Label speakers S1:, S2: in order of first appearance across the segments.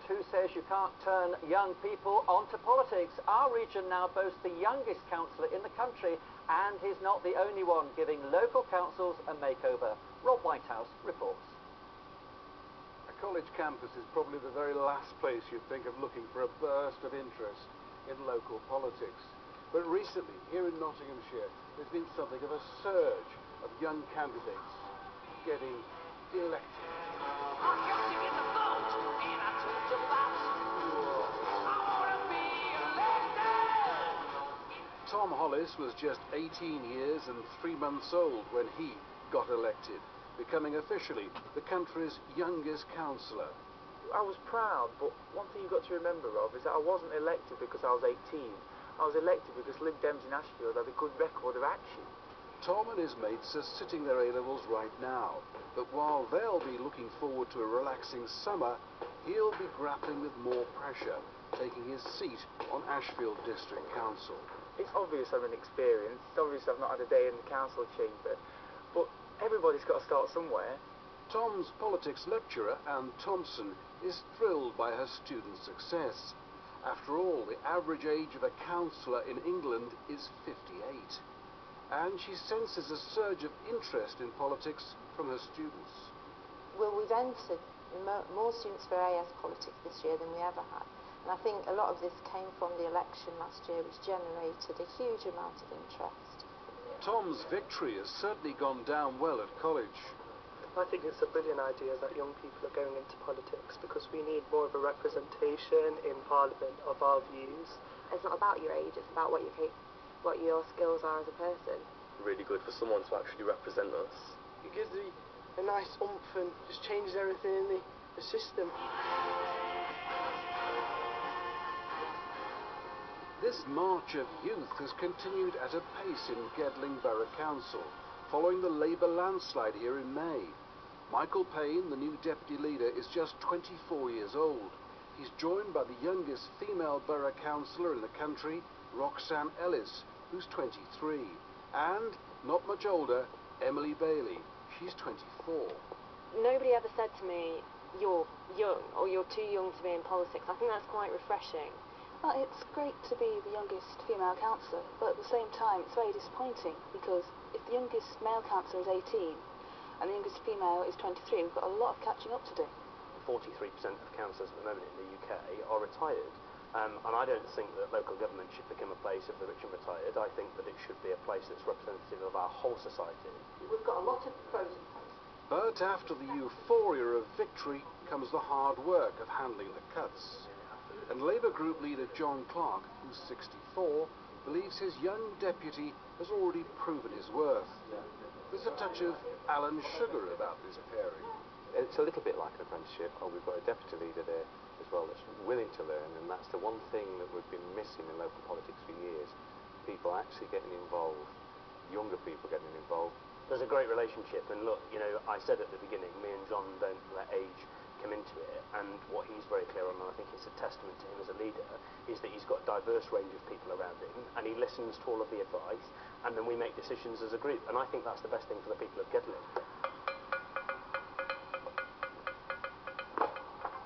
S1: who says you can't turn young people onto politics. Our region now boasts the youngest councillor in the country, and he's not the only one giving local councils a makeover. Rob Whitehouse reports.
S2: A college campus is probably the very last place you'd think of looking for a burst of interest in local politics. But recently, here in Nottinghamshire, there's been something of a surge of young candidates getting elected. Tom Hollis was just 18 years and 3 months old when he got elected, becoming officially the country's youngest councillor.
S3: I was proud, but one thing you've got to remember, Rob, is that I wasn't elected because I was 18. I was elected because Lib Dems in Ashfield had a good record of action.
S2: Tom and his mates are sitting their A-levels right now, but while they'll be looking forward to a relaxing summer, he'll be grappling with more pressure, taking his seat on Ashfield District Council.
S3: It's obvious I'm inexperienced, it's obvious I've not had a day in the council chamber, but everybody's got to start somewhere.
S2: Tom's politics lecturer, Anne Thompson, is thrilled by her students' success. After all, the average age of a councillor in England is 58. And she senses a surge of interest in politics from her students.
S4: Well, we've entered more students for AS politics this year than we ever had. And I think a lot of this came from the election last year, which generated a huge amount of interest.
S2: Tom's victory has certainly gone down well at college.
S5: I think it's a brilliant idea that young people are going into politics because we need more of a representation in Parliament of our views.
S6: It's not about your age, it's about what your skills are as a person.
S7: Really good for someone to actually represent us.
S5: It gives me a nice oomph and just changes everything in the system.
S2: This march of youth has continued at a pace in Gedling Borough Council, following the Labour landslide here in May. Michael Payne, the new deputy leader, is just 24 years old. He's joined by the youngest female borough councillor in the country, Roxanne Ellis, who's 23, and, not much older, Emily Bailey. She's 24.
S6: Nobody ever said to me, you're young, or you're too young to be in politics. I think that's quite refreshing.
S8: Well, it's great to be the youngest female councillor, but at the same time it's very disappointing because if the youngest male councillor is 18 and the youngest female is 23, we've got a lot of catching up to do.
S7: 43% of councillors at the moment in the UK are retired, and I don't think that local government should become a place of the rich and retired. I think that it should be a place that's representative of our whole society.
S1: We've got a lot of pros and cons.
S2: But after the euphoria of victory comes the hard work of handling the cuts. And Labour group leader John Clark, who's 64, believes his young deputy has already proven his worth. There's a touch of Alan Sugar about this pairing.
S9: It's a little bit like an apprenticeship. We've got a deputy leader there as well that's willing to learn, and that's the one thing that we've been missing in local politics for years. People actually getting involved, younger people getting involved.
S7: There's a great relationship, and look, you know, I said at the beginning, me and John don't let age come into it, and what he's very clear on, and I think it's a testament to him as a leader, is that he's got a diverse range of people around him, and he listens to all of the advice, and then we make decisions as a group, and I think that's the best thing for the people of Gedling.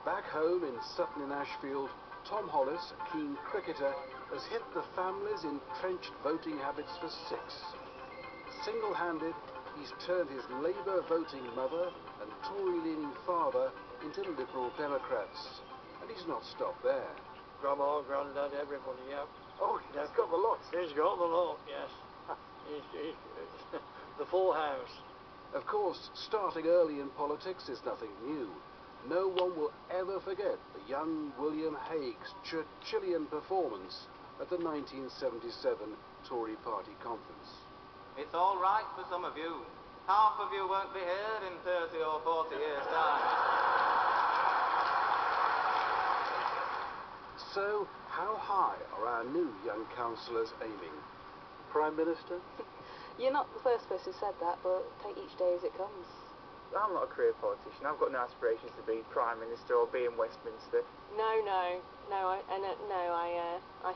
S2: Back home in Sutton in Ashfield, Tom Hollis, a keen cricketer, has hit the family's entrenched voting habits for 6. Single-handed, he's turned his Labour voting mother and Tory-leaning father into Liberal Democrats. And he's not stopped there.
S10: Grandma, Grandad, everybody, yeah.
S2: Oh, he's got the lot.
S10: He's got the lot, yes. He's the full house.
S2: Of course, starting early in politics is nothing new. No one will ever forget the young William Hague's Churchillian performance at the 1977 Tory Party conference.
S11: It's all right for some of you. Half of you won't be here in 30 or 40 years' time.
S2: So, how high are our new young councillors aiming? Prime Minister?
S8: You're not the first person who said that, but take each day as it comes.
S3: I'm not a career politician. I've got no aspirations to be Prime Minister or be in Westminster.
S6: I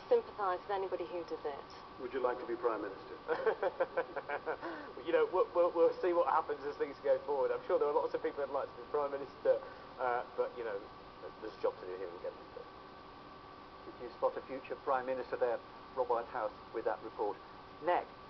S6: sympathise with anybody who does it.
S2: Would you like to be Prime Minister?
S7: You know, we'll see what happens as things go forward. I'm sure there are lots of people who'd like to be Prime Minister, but, you know, there's a job to do here in Gedling.
S1: Did you spot a future Prime Minister there, Rob Whitehouse, with that report? Next.